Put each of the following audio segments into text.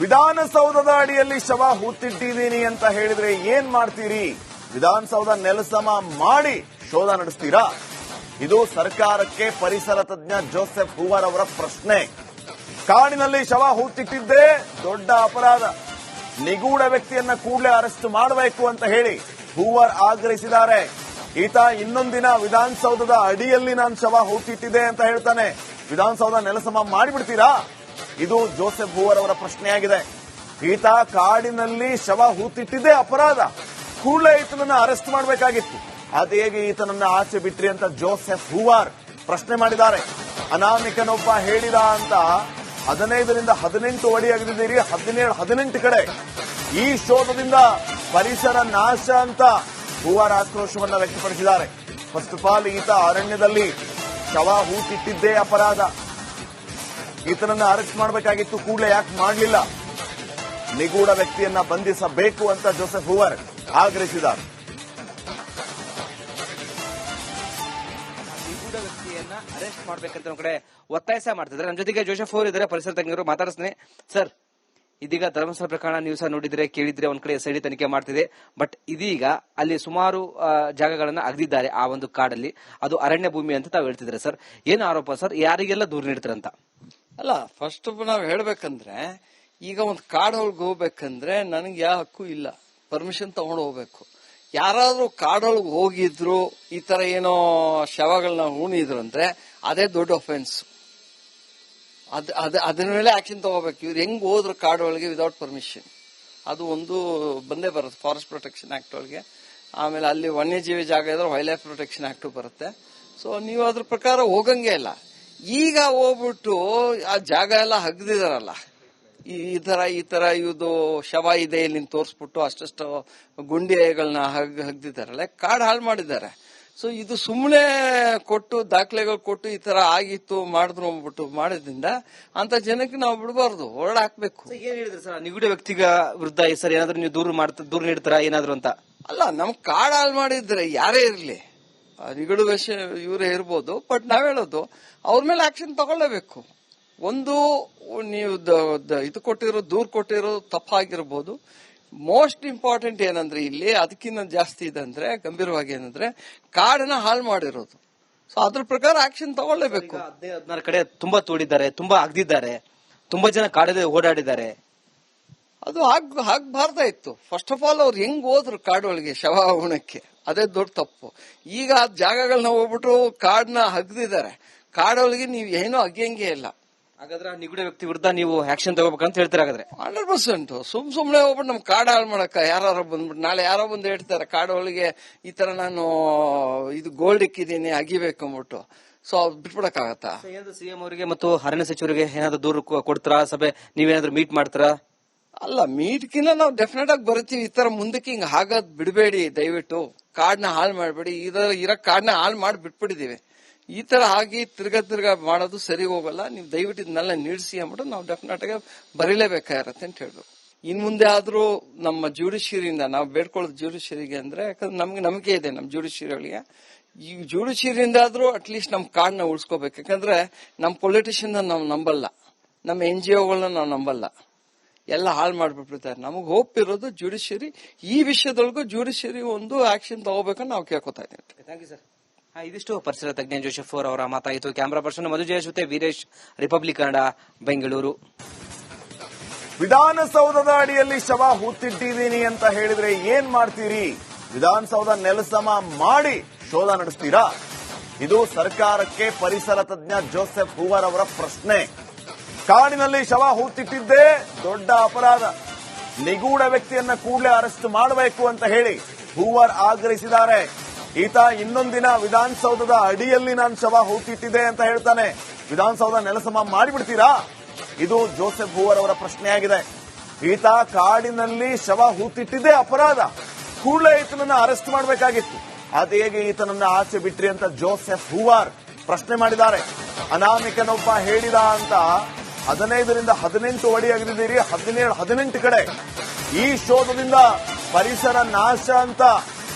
ವಿಧಾನಸೌಧದ ಅಡಿಯಲ್ಲಿ ಶವ ಹೂತಿಟ್ಟಿದ್ದೀನಿ ಅಂತ ಹೇಳಿದ್ರೆ ಏನ್ ಮಾಡ್ತೀರಿ? ವಿಧಾನಸೌಧ ನೆಲಸಮ ಮಾಡಿ ಶೋಧ ನಡೆಸ್ತೀರಾ? ಇದು ಸರ್ಕಾರಕ್ಕೆ ಪರಿಸರ ತಜ್ಞ ಜೋಸೆಫ್ ಹೂವರ್ ಅವರ ಪ್ರಶ್ನೆ. ಕಾಡಿನಲ್ಲಿ ಶವ ಹೂತಿಟ್ಟಿದ್ದೇ ದೊಡ್ಡ ಅಪರಾಧ. ನಿಗೂಢ ವ್ಯಕ್ತಿಯನ್ನ ಕೂಡಲೇ ಅರೆಸ್ಟ್ ಮಾಡಬೇಕು ಅಂತ ಹೇಳಿ ಹೂವರ್ ಆಗ್ರಹಿಸಿದ್ದಾರೆ. ಈತ ಇನ್ನೊಂದಿನ ವಿಧಾನಸೌಧದ ಅಡಿಯಲ್ಲಿ ನಾನು ಶವ ಹೂತಿಟ್ಟಿದೆ ಅಂತ ಹೇಳ್ತಾನೆ. ವಿಧಾನಸೌಧ ನೆಲಸಮ ಮಾಡಿಬಿಡ್ತೀರಾ? ಇದು ಜೋಸೆಫ್ ಹೂವರ್ ಅವರ ಪ್ರಶ್ನೆಯಾಗಿದೆ. ಈತ ಕಾಡಿನಲ್ಲಿ ಶವ ಹೂತಿಟ್ಟಿದ್ದೇ ಅಪರಾಧ. ಕೂಡಲೇ ಈತನನ್ನ ಅರೆಸ್ಟ್ ಮಾಡಬೇಕಾಗಿತ್ತು. ಅದೇಗೆ ಈತನನ್ನ ಆಚೆ ಬಿಟ್ರಿ ಅಂತ ಜೋಸೆಫ್ ಹೂವರ್ ಪ್ರಶ್ನೆ ಮಾಡಿದ್ದಾರೆ. ಅನಾಮಿಕನೊಬ್ಬ ಹೇಳಿದ ಅಂತ 15ರಿಂದ 18 ಅಡಿ ಅಗೆದಿದ್ದೀರಿ, 17-18 ಕಡೆ. ಈ ಶೋಧದಿಂದ ಪರಿಸರ ನಾಶ ಅಂತ ಹೂವರ್ ಆಕ್ರೋಶವನ್ನ ವ್ಯಕ್ತಪಡಿಸಿದ್ದಾರೆ. ಫಸ್ಟ್ ಆಫ್ ಆಲ್ ಈತ ಅರಣ್ಯದಲ್ಲಿ ಶವ ಹೂತಿಟ್ಟಿದ್ದೇ ಅಪರಾಧ. ಈತನನ್ನ ಅರೆಸ್ಟ್ ಮಾಡಬೇಕಾಗಿತ್ತು, ಕೂಡಲೇ ಯಾಕೆ ಮಾಡಲಿಲ್ಲ? ನಿಗೂಢ ವ್ಯಕ್ತಿಯನ್ನ ಬಂಧಿಸಬೇಕು ಅಂತ ಜೋಸೆಫ್ ಹೂವರ್ ಆಗ್ರಹಿಸಿದ್ದಾರೆ. ನಿಗೂಢ ವ್ಯಕ್ತಿಯನ್ನ ಅರೆಸ್ಟ್ ಮಾಡಬೇಕಂತ ಒಂದು ಕಡೆ ಒತ್ತಾಯ ಮಾಡ್ತಿದ್ದಾರೆ. ನಮ್ಮ ಜೊತೆಗೆ ಜೋಸೆಫ್ ಹೂವರ್ ಇದ್ದಾರೆ, ಪರಿಸರ ತಜ್ಞರು. ಮಾತಾಡಿಸ್ತೀನಿ ಸರ್. ಇದೀಗ ಧರ್ಮಸ್ಥಳ ಪ್ರಕರಣ ನೀವು ಸಹ ನೋಡಿದ್ರೆ ಕೇಳಿದ್ರೆ ಒಂದ್ ಕಡೆ SID ತನಿಖೆ ಮಾಡ್ತಿದೆ. ಬಟ್ ಇದೀಗ ಅಲ್ಲಿ ಸುಮಾರು ಜಾಗಗಳನ್ನ ಅಗದಿದ್ದಾರೆ ಆ ಒಂದು ಕಾಡಲ್ಲಿ. ಅದು ಅರಣ್ಯ ಭೂಮಿ ಅಂತ ತಾವು ಹೇಳ್ತಿದ್ರೆ ಸರ್. ಏನು ಆರೋಪ ಸರ್? ಯಾರಿಗೆಲ್ಲ ದೂರ ನೀಡ್ತಾರಂತ? ಅಲ್ಲ, ಫಸ್ಟ್ ನಾವ್ ಹೇಳ್ಬೇಕಂದ್ರೆ, ಈಗ ಒಂದು ಕಾಡೊಳಗೆ ಹೋಗ್ಬೇಕಂದ್ರೆ ನನಗೆ ಯಾವ ಹಕ್ಕು ಇಲ್ಲ, ಪರ್ಮಿಷನ್ ತಗೊಂಡು ಹೋಗ್ಬೇಕು. ಯಾರಾದ್ರೂ ಕಾಡೊಳಗೆ ಹೋಗಿದ್ರು ಈ ತರ ಏನೋ ಶವಗಳನ್ನ ಹೂಣಿದ್ರು ಅಂದ್ರೆ ಅದೇ ದೊಡ್ಡ ಅಫೆನ್ಸ್. ಅದ್ರ ಮೇಲೆ ಆಕ್ಷನ್ ತಗೋಬೇಕು. ಇವ್ರು ಹೆಂಗ್ ಹೋದ್ರು ಕಾಡೊಳಗೆ ವಿದೌಟ್ ಪರ್ಮಿಷನ್, ಅದು ಒಂದು ಬಂದೇ ಬರುತ್ತೆ ಫಾರೆಸ್ಟ್ ಪ್ರೊಟೆಕ್ಷನ್ ಆಕ್ಟ್ ಒಳಗೆ. ಆಮೇಲೆ ಅಲ್ಲಿ ವನ್ಯಜೀವಿ ಜಾಗ ಇದ್ರೆ ವೈಲ್ಡ್ ಲೈಫ್ ಪ್ರೊಟೆಕ್ಷನ್ ಆಕ್ಟ್ ಬರುತ್ತೆ. ಸೊ ನೀವು ಅದ್ರ ಪ್ರಕಾರ ಹೋಗಂಗೆ ಇಲ್ಲ. ಈಗ ಹೋಗ್ಬಿಟ್ಟು ಆ ಜಾಗ ಎಲ್ಲ ಹಗ್ದಿದಾರಲ್ಲ, ಈ ತರ ಇದು ಶವ ಇದೆ ಇಲ್ಲಿ ತೋರಿಸ್ಬಿಟ್ಟು ಅಷ್ಟಷ್ಟು ಗುಂಡಿಗಳನ್ನ ಹಗ್ದಿದಾರಲ್ಲ, ಕಾಡು ಹಾಳು ಮಾಡಿದ್ದಾರೆ. ಸೊ ಇದು ಸುಮ್ಮನೆ ಕೊಟ್ಟು ದಾಖಲೆಗಳು ಕೊಟ್ಟು ಈ ತರ ಆಗಿತ್ತು ಮಾಡಿದ್ರು ಅಂದ್ಬಿಟ್ಟು ಮಾಡಿದ್ರಿಂದ ಅಂತ ಜನಕ್ಕೆ ನಾವು ಬಿಡಬಾರ್ದು, ಹೊರಡ ಹಾಕ್ಬೇಕು. ಏನ್ ಹೇಳಿದ್ರು ಸರ್ ನಿಗೂಢ ವ್ಯಕ್ತಿಗ ವಿರುದ್ಧ ಸರ್? ಏನಾದ್ರು ನೀವು ದೂರ ನೀಡ್ತಾರ ಏನಾದ್ರು ಅಂತ? ಅಲ್ಲ, ನಮ್ ಕಾಡು ಹಾಳು ಮಾಡಿದ್ರೆ ಯಾರೇ ಇರ್ಲಿ, ನಿಗೂಢ ವಿಷಯ ಇವರೇ ಇರ್ಬೋದು, ಬಟ್ ನಾವ್ ಹೇಳೋದು ಅವ್ರ ಮೇಲೆ ಆಕ್ಷನ್ ತಗೊಳ್ಳೇಬೇಕು. ಒಂದು ನೀವು ಇದು ಕೊಟ್ಟಿರೋ ದೂರ್ ಕೊಟ್ಟಿರೋ ತಪ್ಪಾಗಿರ್ಬೋದು. ಮೋಸ್ಟ್ ಇಂಪಾರ್ಟೆಂಟ್ ಏನಂದ್ರೆ ಇಲ್ಲಿ ಅದಕ್ಕಿಂತ ಜಾಸ್ತಿ ಇದೆ ಅಂದ್ರೆ ಗಂಭೀರವಾಗಿ ಏನಂದ್ರೆ ಕಾಡನ್ನ ಹಾಳು ಮಾಡಿರೋದು. ಸೊ ಅದ್ರ ಪ್ರಕಾರ ಆಕ್ಷನ್ ತಗೊಳ್ಳೇಬೇಕು. 16 ಕಡೆ ತುಂಬಾ ತೋಡಿದ್ದಾರೆ, ತುಂಬಾ ಅಗ್ದಿದ್ದಾರೆ, ತುಂಬಾ ಜನ ಕಾಡಲ್ಲಿ ಓಡಾಡಿದ್ದಾರೆ. ಅದು ಆಗ್ಬಾರ್ದ ಇತ್ತು. ಫಸ್ಟ್ ಆಫ್ ಆಲ್ ಅವ್ರು ಹೆಂಗ್ ಹೋದ್ರು ಕಾಡೊಳಗೆ ಶವ ಉಣಕ್ಕೆ, ಅದೇ ದೊಡ್ಡ ತಪ್ಪು. ಈಗ ಆ ಜಾಗಗಳನ್ನ ಹೋಗ್ಬಿಟ್ಟು ಕಾಡನ್ನ ಹಗ್ದಿದ್ದಾರೆ. ಕಾಡೊಳಗೆ ನೀವು ಏನೋ ಅಗ್ಯಂಗೆ ಇಲ್ಲ. ಹಾಗಾದ್ರೆ ನಿಗೂಢ ವ್ಯಕ್ತಿ ವಿರುದ್ಧ ನೀವು ಆಕ್ಷನ್ ತಗೋಬೇಕಂತ ಹೇಳ್ತೀರಾ? ಹಾಗಾದ್ರೆ 100% ಸುಮ್ನೆ ಹೋಗ್ಬಿಟ್ಟು ನಮ್ ಕಾಡ ಹಾಳು ಮಾಡಕ್ಕ ಯಾರು ಬಂದ್ಬಿಟ್ಟು ನಾಳೆ ಯಾರೋ ಬಂದು ಹೇಳ್ತಾರೆ ಕಾಡೊಳಗೆ ಈ ತರ ನಾನು ಇದು ಗೋಲ್ಡ್ ಇಕ್ಕಿದ್ದೀನಿ ಅಗಿಬೇಕು ಅಂದ್ಬಿಟ್ಟು. ಸೊ ಬಿಟ್ಬಿಡಕ್ಕಾಗತ್ತಾ? ಸಿಎಂ ಅವರಿಗೆ ಮತ್ತು ಅರಣ್ಯ ಸಚಿವರಿಗೆ ಏನಾದ್ರು ದೂರ ಕೊಡ್ತಾರಾ? ಸಭೆ ನೀವೇನಾದ್ರೂ ಮೀಟ್ ಮಾಡ್ತಾರಾ? ಅಲ್ಲ, ಮೀಟ್ಕಿನ್ನ ನಾವು ಡೆಫಿನೆಟ್ ಆಗಿ ಬರ್ತೀವಿ. ಈ ತರ ಮುಂದಕ್ಕೆ ಹಿಂಗ ಹಾಗಾದ್ ಬಿಡಬೇಡಿ, ದಯವಿಟ್ಟು ಕಾಡನ್ನ ಹಾಳು ಮಾಡಬೇಡಿ. ಇರೋ ಕಾಡನ್ನ ಹಾಳು ಮಾಡಿ ಬಿಟ್ಬಿಟ್ಟಿದೀವಿ. ಈ ತರ ಆಗಿ ತಿರ್ಗಾ ಮಾಡೋದು ಸರಿ ಹೋಗಲ್ಲ. ನೀವು ದಯವಿಟ್ಟು ಇದನ್ನೆಲ್ಲ ನಿಲ್ಸಿ ಅಂದ್ಬಿಟ್ಟು ನಾವು ಡೆಫಿನೆಟ್ ಆಗಿ ಬರೀಲೇಬೇಕಾಗಿರತ್ತೆ ಅಂತ ಹೇಳ್ಬೇಕು. ಇನ್ ಮುಂದೆ ಆದ್ರೂ ನಮ್ಮ ಜ್ಯುಡಿಷಿಯರಿಯಿಂದ ನಾವು ಬೇಡ್ಕೊಳ್ಳೋದು ಜ್ಯುಡಿಷಿಯರಿಗೆ ಅಂದ್ರೆ, ಯಾಕಂದ್ರೆ ನಮ್ಗೆ ನಂಬಿಕೆ ಇದೆ ನಮ್ಮ ಜ್ಯುಡಿಷಿಯರಿಗಳಿಗೆ. ಈ ಜ್ಯುಡಿಷಿಯರಿಯಿಂದ ಆದ್ರೂ ಅಟ್ಲೀಸ್ಟ್ ನಮ್ ಕಾಡನ್ನ ಉಳಿಸ್ಕೋಬೇಕು. ಯಾಕಂದ್ರೆ ನಮ್ ಪೊಲಿಟಿಷಿಯನ್ ನಾವು ನಂಬಲ್ಲ, ನಮ್ಮ NGOಗಳನ್ನ ನಾವು ನಂಬಲ್ಲ, ಎಲ್ಲ ಹಾಳು ಮಾಡ್ಬಿಟ್ಟಿರ್ತಾರೆ. ನಮಗ್ ಹೋಪ್ ಇರೋದು ಜ್ಯುಡಿಷಿಯರಿ. ಈ ವಿಷಯದೊಳಗೂ ಜ್ಯುಡಿಷಿಯರಿ ಒಂದು ಆಕ್ಷನ್ ತಗೋಬೇಕಂತ ನಾವು ಕೇಳ್ಕೊತಾ ಇದ್ದೀವಿ. Thank you sir. ಇದಿಷ್ಟು ಪರಿಸರ ತಜ್ಞ ಜೋಸೆಫ್ ಹೂವರ್ ಅವರ ಮಾತಾಯಿತು. ಕ್ಯಾಮರಾ ಪರ್ಸನ್ ಮಧು ಜಯೇಶ್ ಜೊತೆ ವೀರೇಶ್, ರಿಪಬ್ಲಿಕ್ ಕನ್ನಡ, ಬೆಂಗಳೂರು. ವಿಧಾನಸೌಧದ ಅಡಿಯಲ್ಲಿ ಶವ ಹೂತಿಟ್ಟಿದ್ದೀನಿ ಅಂತ ಹೇಳಿದ್ರೆ ಏನ್ ಮಾಡ್ತೀರಿ? ವಿಧಾನಸೌಧ ನೆಲಸಮ ಮಾಡಿ ಶೋಧ ನಡೆಸ್ತೀರಾ? ಇದು ಸರ್ಕಾರಕ್ಕೆ ಪರಿಸರ ತಜ್ಞ ಜೋಸೆಫ್ ಹೂವರ್ ಅವರ ಪ್ರಶ್ನೆ. ಕಾಡಿನಲ್ಲಿ ಶವ ಹೂತಿಟ್ಟಿದ್ದೇ ದೊಡ್ಡ ಅಪರಾಧ. ನಿಗೂಢ ವ್ಯಕ್ತಿಯನ್ನ ಕೂಡಲೇ ಅರೆಸ್ಟ್ ಮಾಡಬೇಕು ಅಂತ ಹೇಳಿ ಹೂವರ್ ಆಗ್ರಹಿಸಿದ್ದಾರೆ. ಈತ ಇನ್ನೊಂದಿನ ವಿಧಾನಸೌಧದ ಅಡಿಯಲ್ಲಿ ನಾನು ಶವ ಹೂತಿಟ್ಟಿದೆ ಅಂತ ಹೇಳ್ತಾನೆ. ವಿಧಾನಸೌಧ ನೆಲಸಮ ಮಾಡಿಬಿಡ್ತೀರಾ? ಇದು ಜೋಸೆಫ್ ಹೂವರ್ ಅವರ ಪ್ರಶ್ನೆಯಾಗಿದೆ. ಈತ ಕಾಡಿನಲ್ಲಿ ಶವ ಹೂತಿಟ್ಟಿದ್ದೇ ಅಪರಾಧ. ಕೂಡಲೇ ಈತನನ್ನ ಅರೆಸ್ಟ್ ಮಾಡಬೇಕಾಗಿತ್ತು. ಅದೇಗೆ ಈತನನ್ನ ಆಚೆ ಬಿಟ್ರಿ ಅಂತ ಜೋಸೆಫ್ ಹೂವರ್ ಪ್ರಶ್ನೆ ಮಾಡಿದ್ದಾರೆ. ಅನಾಮಿಕನೊಬ್ಬ ಹೇಳಿದ ಅಂತ 15ರಿಂದ 18 ಅಡಿ ಅಗೆದಿದ್ದೀರಿ, 17-18 ಕಡೆ. ಈ ಶೋಧದಿಂದ ಪರಿಸರ ನಾಶ ಅಂತ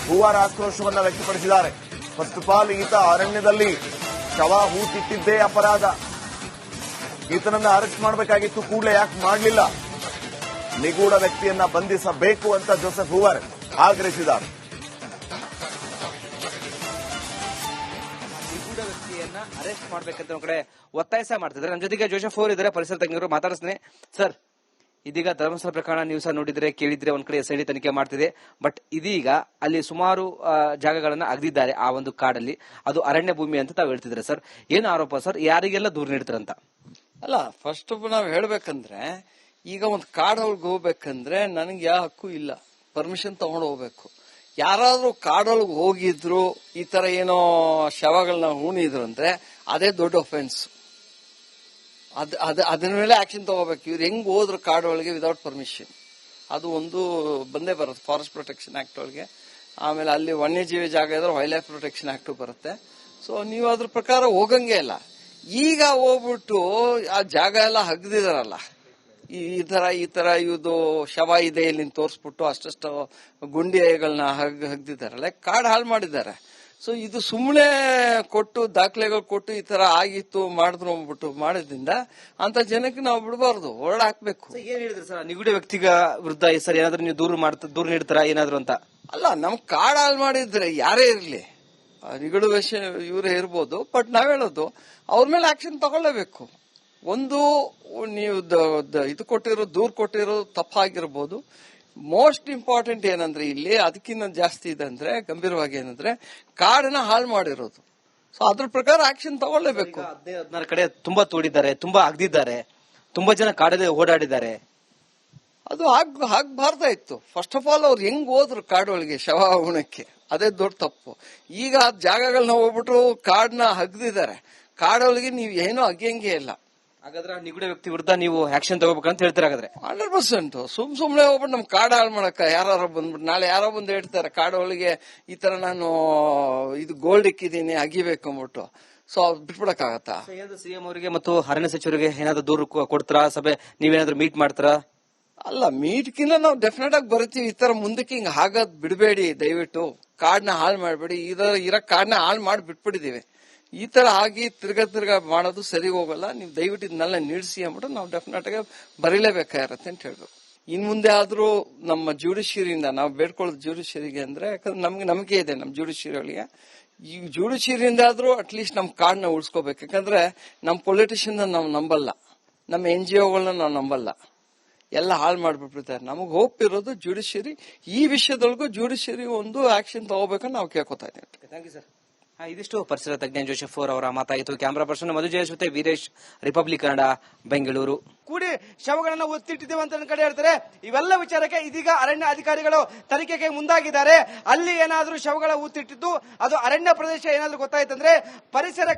ಹೂವರ್ ಆಕ್ರೋಶವನ್ನ ವ್ಯಕ್ತಪಡಿಸಿದ್ದಾರೆ. ಫಸ್ಟ್ ಆಫ್ ಆಲ್ ಈತ ಅರಣ್ಯದಲ್ಲಿ ಶವ ಹೂತಿಟ್ಟಿದ್ದೇ ಅಪರಾಧ. ಈತನನ್ನ ಅರೆಸ್ಟ್ ಮಾಡಬೇಕಾಗಿತ್ತು, ಕೂಡಲೇ ಯಾಕೆ ಮಾಡಲಿಲ್ಲ? ನಿಗೂಢ ವ್ಯಕ್ತಿಯನ್ನ ಬಂಧಿಸಬೇಕು ಅಂತ ಜೋಸೆಫ್ ಹೂವರ್ ಆಗ್ರಹಿಸಿದ್ದಾರೆ. ನಿಗೂಢ ವ್ಯಕ್ತಿಯನ್ನ ಅರೆಸ್ಟ್ ಮಾಡ್ಬೇಕಂತ ಒಂದ್ ಕಡೆ ಒತ್ತಾಯ ಮಾಡ್ತಿದ್ದಾರೆ. ನಮ್ಮ ಜೊತೆಗೆ ಜೋಸೆಫ್ ಹೂವರ್ ಇದ್ದಾರೆ, ಪರಿಸರ ತಜ್ಞರು. ಮಾತಾಡಿಸ್ತೀನಿ ಸರ್. ಇದೀಗ ಧರ್ಮಸ್ಥಳ ಪ್ರಕರಣ ನ್ಯೂಸ್ ನೋಡಿದ್ರೆ ಕೇಳಿದ್ರೆ ಒಂದ್ ಕಡೆ SID ತನಿಖೆ ಮಾಡ್ತಿದೆ. ಬಟ್ ಇದೀಗ ಅಲ್ಲಿ ಸುಮಾರು ಜಾಗಗಳನ್ನ ಅಗದಿದ್ದಾರೆ. ಆ ಒಂದು ಕಾಡಲ್ಲಿ ಅದು ಅರಣ್ಯ ಭೂಮಿ ಅಂತ ತಾವು ಹೇಳ್ತಿದ್ರೆ ಸರ್, ಏನು ಆರೋಪ ಸರ್? ಯಾರಿಗೆಲ್ಲ ದೂರ ನೀಡ್ತಾರಂತ? ಅಲ್ಲ, ಫಸ್ಟ್ ನಾವ್ ಹೇಳ್ಬೇಕಂದ್ರೆ, ಈಗ ಒಂದ್ ಕಾಡೊಳಗೆ ಹೋಗ್ಬೇಕಂದ್ರೆ ನನಗೆ ಯಾವ ಹಕ್ಕು ಇಲ್ಲ, ಪರ್ಮಿಷನ್ ತಗೊಂಡು ಹೋಗ್ಬೇಕು. ಯಾರಾದ್ರೂ ಕಾಡೊಳಗೆ ಹೋಗಿದ್ರು, ಈ ತರ ಏನೋ ಶವಗಳನ್ನ ಹೂಣಿದ್ರು ಅಂದ್ರೆ ಅದೇ ದೊಡ್ಡ ಒಫೆನ್ಸ್. ಅದ್ರ ಮೇಲೆ ಆಕ್ಷನ್ ತಗೋಬೇಕು. ಇವ್ರು ಹೆಂಗ್ ಹೋದ್ರು ಕಾಡೊಳಗೆ ವಿದೌಟ್ ಪರ್ಮಿಷನ್, ಅದು ಒಂದು ಬಂದೇ ಬರುತ್ತೆ ಫಾರೆಸ್ಟ್ ಪ್ರೊಟೆಕ್ಷನ್ ಆಕ್ಟ್ ಒಳಗೆ. ಆಮೇಲೆ ಅಲ್ಲಿ ವನ್ಯಜೀವಿ ಜಾಗ ಇದ್ರೆ ವೈಲ್ಡ್ ಲೈಫ್ ಪ್ರೊಟೆಕ್ಷನ್ ಆಕ್ಟ್ ಬರುತ್ತೆ. ಸೊ ನೀವು ಅದ್ರ ಪ್ರಕಾರ ಹೋಗಂಗೆ ಇಲ್ಲ. ಈಗ ಹೋಗ್ಬಿಟ್ಟು ಆ ಜಾಗ ಎಲ್ಲ ಹಗ್ದಿದಾರಲ್ಲ, ಈ ತರ ಇದು ಶವ ಇದೆ ಇಲ್ಲಿ ತೋರಿಸ್ಬಿಟ್ಟು ಅಷ್ಟಷ್ಟು ಗುಂಡಿಗಳನ್ನ ಹಗ್ದಿದಾರಲ್ಲ, ಕಾಡು ಹಾಳು ಮಾಡಿದ್ದಾರೆ. ಸೊ ಇದು ಸುಮ್ಮನೆ ಕೊಟ್ಟು ದಾಖಲೆಗಳು ಕೊಟ್ಟು ಈ ತರ ಆಗಿತ್ತು ಮಾಡಿದ್ರು ಅಂದ್ಬಿಟ್ಟು ಮಾಡೋದ್ರಿಂದ ಅಂತ ಜನಕ್ಕೆ ನಾವು ಬಿಡಬಾರ್ದು, ಹೊರಡ ಹಾಕ್ಬೇಕು. ಏನ್ ಹೇಳಿದ್ರು ಸರ್ ನಿಗೂಢ ವ್ಯಕ್ತಿಗ ವಿರುದ್ಧ ಸರ್? ಏನಾದ್ರು ನೀವು ದೂರ ನೀಡ್ತಾರ ಏನಾದ್ರು ಅಂತ? ಅಲ್ಲ, ನಮ್ ಕಾಡು ಹಾಳು ಮಾಡಿದ್ರೆ ಯಾರೇ ಇರ್ಲಿ, ನಿಗೂಢ ವಿಷಯ ಇವರೇ ಇರ್ಬೋದು, ಬಟ್ ನಾವ್ ಹೇಳೋದು ಅವ್ರ ಮೇಲೆ ಆಕ್ಷನ್ ತಗೊಳ್ಳೇಬೇಕು. ಒಂದು ನೀವು ಇದು ಕೊಟ್ಟಿರೋ ದೂರ್ ಕೊಟ್ಟಿರೋ ತಪ್ಪಾಗಿರ್ಬೋದು. ಮೋಸ್ಟ್ ಇಂಪಾರ್ಟೆಂಟ್ ಏನಂದ್ರೆ ಇಲ್ಲಿ ಅದಕ್ಕಿಂತ ಜಾಸ್ತಿ ಇದೆ ಅಂದ್ರೆ, ಗಂಭೀರವಾಗಿ ಏನಂದ್ರೆ ಕಾಡನ್ನ ಹಾಳು ಮಾಡಿರೋದು. ಸೊ ಅದ್ರ ಪ್ರಕಾರ ಆಕ್ಷನ್ ತಗೊಳ್ಳೇಬೇಕು. 16 ಕಡೆ ತುಂಬಾ ತೋಡಿದ್ದಾರೆ, ತುಂಬಾ ಅಗ್ದಿದ್ದಾರೆ, ತುಂಬಾ ಜನ ಕಾಡಲ್ಲಿ ಓಡಾಡಿದ್ದಾರೆ. ಅದು ಆಗ್ಬಾರ್ದ ಇತ್ತು. ಫಸ್ಟ್ ಆಫ್ ಆಲ್ ಅವ್ರು ಹೆಂಗ್ ಹೋದ್ರು ಕಾಡೊಳಗೆ ಶವ ಉಣಕ್ಕೆ, ಅದೇ ದೊಡ್ಡ ತಪ್ಪು. ಈಗ ಜಾಗಗಳನ್ನ ಹೋಗ್ಬಿಟ್ಟು ಕಾಡನ್ನ ಹಗ್ದಿದ್ದಾರೆ. ಕಾಡೊಳಗೆ ನೀವು ಏನೋ ಅಗ್ಯಂಗೆ ಇಲ್ಲ. ಹಾಗಾದ್ರೆ ನಿಗೂಢ ವ್ಯಕ್ತಿ ವಿರುದ್ಧ ನೀವು ಆಕ್ಷನ್ ತಗೋಬೇಕಂತ ಹೇಳ್ತೀರಾ? ಹಾಗಾದ್ರೆ 100% ಸುಮ್ನೆ ಹೋಗ್ಬಿಟ್ಟು ನಮ್ ಕಾಡ ಹಾಳು ಮಾಡಕ್ಕ ಯಾರು ಬಂದ್ಬಿಟ್ಟು ನಾಳೆ ಯಾರೋ ಬಂದು ಹೇಳ್ತಾರೆ ಕಾಡೊಳಗೆ ಈ ತರ ನಾನು ಇದು ಗೋಲ್ಡ್ ಇಕ್ಕಿದೀನಿ ಅಗಿಬೇಕು ಅಂದ್ಬಿಟ್ಟು. ಸೊ ಬಿಟ್ಬಿಡಕ್ಕಾಗತ್ತಾ? ಸಿಎಂ ಅವರಿಗೆ ಮತ್ತು ಅರಣ್ಯ ಸಚಿವರಿಗೆ ಏನಾದ್ರು ದೂರು ಕೊಡ್ತಾರಾ? ಸಭೆ ನೀವೇನಾದ್ರೂ ಮೀಟ್ ಮಾಡ್ತಾರಾ? ಅಲ್ಲ, ಮೀಟ್ಕಿಂತ ನಾವು ಡೆಫಿನೆಟ್ ಆಗಿ ಬರ್ತೀವಿ. ಈ ತರ ಮುಂದಕ್ಕೆ ಹಿಂಗ ಹಾಗದ್ ಬಿಡಬೇಡಿ, ದಯವಿಟ್ಟು ಕಾಡನ್ನ ಹಾಳು ಮಾಡಬೇಡಿ. ಇರೋ ಕಾಡನ್ನ ಹಾಳು ಮಾಡಿ ಬಿಟ್ಬಿಟ್ಟಿದೀವಿ. ಈ ತರ ಆಗಿ ತಿರ್ಗಾ ಮಾಡೋದು ಸರಿ ಹೋಗಲ್ಲ. ನೀವು ದಯವಿಟ್ಟು ಇದನ್ನೆಲ್ಲ ನಿಲ್ಸಿ ಅಂದ್ಬಿಟ್ಟು ನಾವು ಡೆಫಿನೆಟ್ ಆಗಿ ಬರೀಲೇಬೇಕಾಗಿರತ್ತೆ ಅಂತ ಹೇಳ್ಬೇಕು. ಇನ್ ಮುಂದೆ ಆದ್ರೂ ನಮ್ಮ ಜುಡಿಷಿಯರಿಯಿಂದ ನಾವು ಬೇಡ್ಕೊಳ್ಳೋದು ಜುಡಿಷಿಯರಿಗೆ ಅಂದ್ರೆ, ಯಾಕಂದ್ರೆ ನಮ್ಗೆ ನಂಬಿಕೆ ಇದೆ ನಮ್ಮ ಜುಡಿಷಿಯರಿಗೆ. ಈ ಜುಡಿಷಿಯರಿಯಿಂದ ಆದ್ರೂ ಅಟ್ಲೀಸ್ಟ್ ನಮ್ ಕಾಡನ್ನ ಉಳಿಸ್ಕೋಬೇಕು. ಯಾಕಂದ್ರೆ ನಮ್ ಪೊಲಿಟಿಷಿಯನ್ ನಾವು ನಂಬಲ್ಲ, ನಮ್ಮ NGOಗಳನ್ನ ನಾವು ನಂಬಲ್ಲ, ಎಲ್ಲ ಹಾಳು ಮಾಡ್ಬಿಟ್ಟಿರ್ತಾರೆ. ನಮಗ್ ಹೋಪ್ ಇರೋದು ಜುಡಿಷಿಯರಿ. ಈ ವಿಷಯದೊಳಗೂ ಜುಡಿಷಿಯರಿ ಒಂದು ಆಕ್ಷನ್ ತಗೋಬೇಕಂತ ನಾವು ಕೇಳ್ಕೊತಾ ಇದ್ದೀವಿ. Thank you sir. ಇದಿಷ್ಟು ಪರಿಸರ ತಜ್ಞ ಜೋಸೆಫ್ ಹೂವರ್ ಅವರ ಮಾತಾಯಿತು. ಕ್ಯಾಮರಾ ಪರ್ಸನ್ ಮಧು ಜಯಸ್ ಜೊತೆ ವೀರೇಶ್, ರಿಪಬ್ಲಿಕ್ ಕನ್ನಡ, ಬೆಂಗಳೂರು. ಕೂಡಿ ಶವಗಳನ್ನ ಒತ್ತಿಟ್ಟಿದ್ದೇವೆ ಅಂತ ಕಡೆ ಹೇಳ್ತಾರೆ. ಇವೆಲ್ಲ ವಿಚಾರಕ್ಕೆ ಇದೀಗ ಅರಣ್ಯ ಅಧಿಕಾರಿಗಳು ತನಿಖೆಗೆ ಮುಂದಾಗಿದ್ದಾರೆ. ಅಲ್ಲಿ ಏನಾದ್ರೂ ಶವಗಳ ಒತ್ತಿಟ್ಟಿದ್ದು ಅದು ಅರಣ್ಯ ಪ್ರದೇಶ ಏನಾದ್ರೂ ಗೊತ್ತಾಯ್ತಂದ್ರೆ ಪರಿಸರ